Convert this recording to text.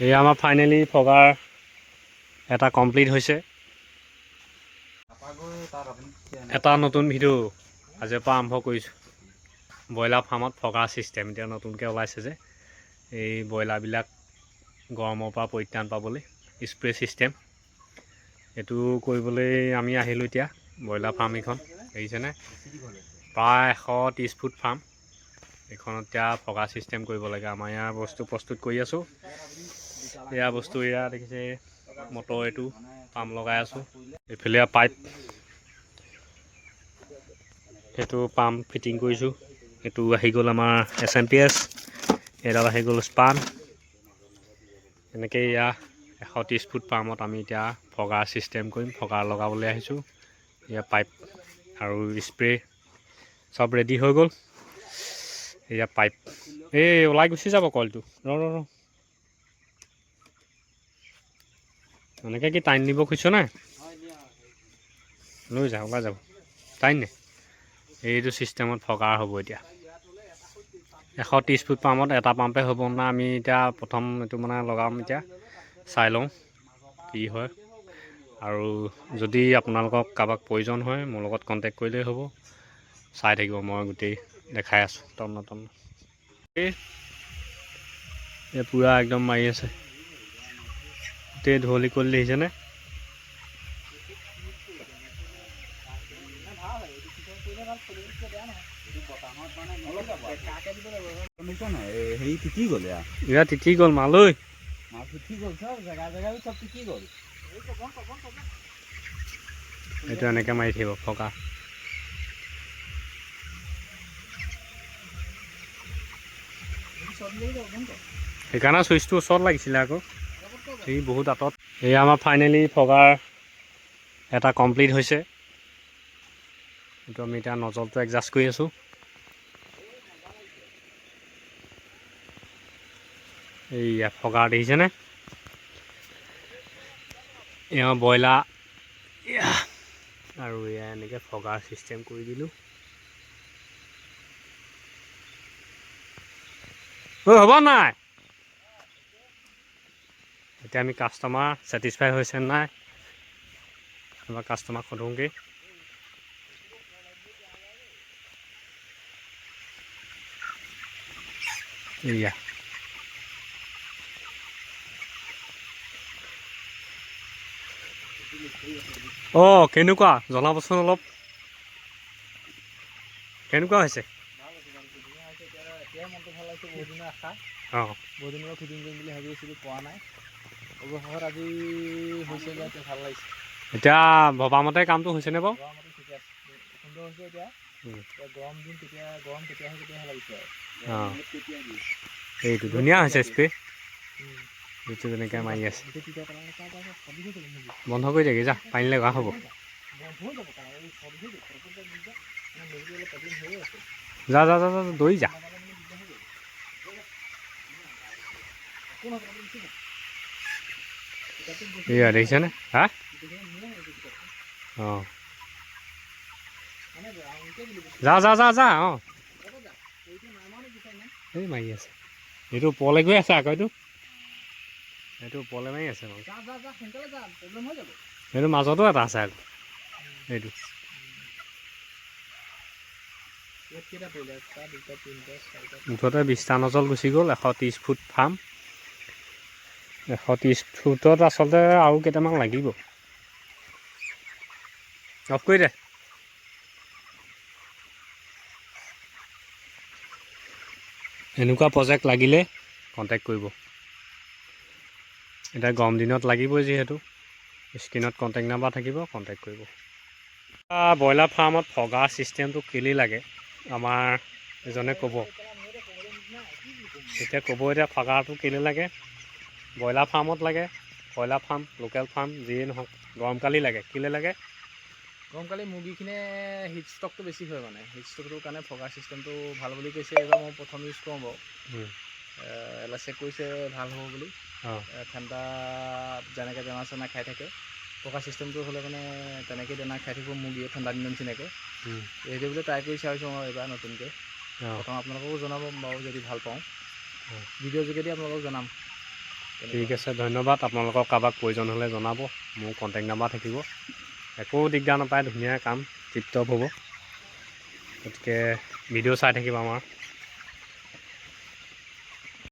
এই আমাৰ ফাইনেলি ফগাৰ এটা কমপ্লিট হৈছে। এটা নতুন ভিডিঅ' আজিৰ পৰা আৰম্ভ কৰিছোঁ। ব্ৰইলাৰ ফাৰ্মত ফগাৰ ছিষ্টেম এতিয়া নতুনকৈ ওলাইছে যে এই ব্ৰইলাৰবিলাক গৰমৰ পৰা পৰিত্ৰাণ পাবলৈ স্প্ৰে' ছিষ্টেম এইটো কৰিবলৈ আমি আহিলোঁ এতিয়া ব্ৰইলাৰ ফাৰ্ম এইখন দেখিছেনে প্ৰায় 130 ফুট ফাৰ্ম এইখনত এতিয়া ফগাৰ ছিষ্টেম কৰিব লাগে। আমাৰ ইয়াৰ বস্তু প্ৰস্তুত কৰি আছোঁ। এয়া বস্তু এয়া দেখিছে মটৰ এইটো পাম্প লগাই আছোঁ। এইফালে পাইপ সেইটো পাম্প ফিটিং কৰিছোঁ। এইটো আহি গ'ল আমাৰ SMPS, এডাল আহি গ'ল স্পান। এনেকৈ এয়া 130 ফুট পাম্পত আমি এতিয়া ফগাৰ ছিষ্টেম কৰিম। ফগাৰ লগাবলৈ আহিছোঁ। এয়া পাইপ আৰু স্প্ৰে চব ৰেডি হৈ গ'ল। এয়া পাইপ এই ওলাই গুচি যাব কলটো ৰ এনেকৈ কি টাইম নিব খুজিছ নাই লৈ যা ওলাই যাব টাইম নে এইটো ছিষ্টেমত ফগাৰ হ'ব। এতিয়া 130 ফুট পাম্পত এটা পাম্পে হ'ব না। আমি এতিয়া প্ৰথম এইটো মানে লগাম এতিয়া চাই লওঁ কি হয়। আৰু যদি আপোনালোকক কাৰোবাক প্ৰয়োজন হয় মোৰ লগত কণ্টেক্ট কৰিলেই হ'ব। চাই থাকিব মই গোটেই দেখাই আছোঁ তন্ন এই পূৰা একদম মাৰি আছে গোটেই ধুৱলি কৰি দেখিছেনে। এয়া তিতি গ'ল মাল ঐ এইটো এনেকৈ মাৰি থাকিব ফকা। সেইকাৰণে চুইচটো ওচৰত লাগিছিলে আকৌ সি বহুত আঁতৰত। এই আমাৰ ফাইনেলি ফগাৰ এটা কমপ্লিট হৈছে। এইটো আমি এতিয়া নজলটো এডজাষ্ট কৰি আছোঁ। এইয়া ফগাৰ দেখিছেনে এয়া ব্ৰইলাৰ আৰু এয়া এনেকৈ ফগাৰ ছিষ্টেম কৰি দিলোঁ। হ'ব নাই এতিয়া আমি কাষ্টমাৰ ছেটিছফাই হৈছে নাই এবাৰ কাষ্টমাৰক সোধোঁগৈ। এয়া অঁ কেনেকুৱা জনাবচোন অলপ কেনেকুৱা হৈছে। অঁ বহুত দিনৰ ফিটিং কৰিম বুলি ভাবি আছিলোঁ পোৱা নাই। অৱশেষত আজি হৈছে যে এতিয়া ভাল লাগিছে। এতিয়া ভবামতে কামটো হৈছেনে বাৰু? ভবামতে ঠিকে আছে সুন্দৰ হৈছে। এতিয়া গৰম দিন গৰম তেতিয়াহে লাগিছে আৰু অঁ এইটো ধুনীয়া হৈছে স্প্ৰে এইটো তেনেকৈ মাৰি আছে। বন্ধ কৰি দিয়ক যা পানী লগা হ'ব। যা যা যা যা দৌৰি যা। এয়া দেখিছেনে হা অঁ যা যা যা যা অঁ এই মাৰি আছে এইটো ওপৰলৈ গৈ আছে আকৌ এইটো ওপৰলৈ মাৰি আছে বাৰু। এইটো মাজতো এটা আছে আকৌ এইটো মুঠতে 20টা নজল গুচি গ'ল। 130 ফুট ফাৰ্ম 130 ফুটত আচলতে আৰু কেইটামান লাগিব। অফ কৰি দে। এনেকুৱা প্ৰজেক্ট লাগিলে কণ্টেক্ট কৰিব। এতিয়া গৰম দিনত লাগিবই যিহেতু স্ক্ৰীণত কণ্টেক্ট নাম্বাৰ থাকিব কণ্টেক্ট কৰিব। ব্ৰইলাৰ ফাৰ্মত ফগাৰ ছিষ্টেমটো কেলৈ লাগে আমাৰ এজনে ক'ব। এতিয়া ফগাৰটো কেলৈ লাগে ব্ৰইলাৰ ফাৰ্মত লাগে। ব্ৰইলাৰ ফাৰ্ম লোকেল ফাৰ্ম যিয়ে নহওক গৰমকালি লাগে কেলৈ লাগে। গৰমকালি মুৰ্গীখিনিয়ে হিট ষ্টকটো বেছি হয় মানে হিট ষ্টকটোৰ কাৰণে ফগাৰ ছিষ্টেমটো ভাল বুলি কৈছে। এইবাৰ মই প্ৰথম ইউজ কৰোঁ বাৰু চেক কৰিছে ভাল হ'ব বুলি। ঠাণ্ডা যেনেকৈ দানা চানা খাই থাকে ফগাৰ ছিষ্টেমটো হ'লে মানে তেনেকৈ দানা খাই থাকিব মুৰ্গীয়ে ঠাণ্ডা দিনৰ নিচিনাকৈ। এইটো বোলে ট্ৰাই কৰি চাইছোঁ মই এইবাৰ নতুনকৈ। প্ৰথম আপোনালোককো জনাব বাৰু যদি ভাল পাওঁ ভিডিঅ'ৰ যোগেদি আপোনালোকক জনাম। ঠিক আছে, ধন্যবাদ। আপোনালোকৰ কাৰোবাক প্ৰয়োজন হ'লে জনাব, মোৰ কণ্টেক্ট নাম্বাৰ থাকিব। একো দিগদাৰ নাপায়, ধুনীয়া কাম টিপটপ হ'ব। গতিকে ভিডিঅ' চাই থাকিব আমাৰ।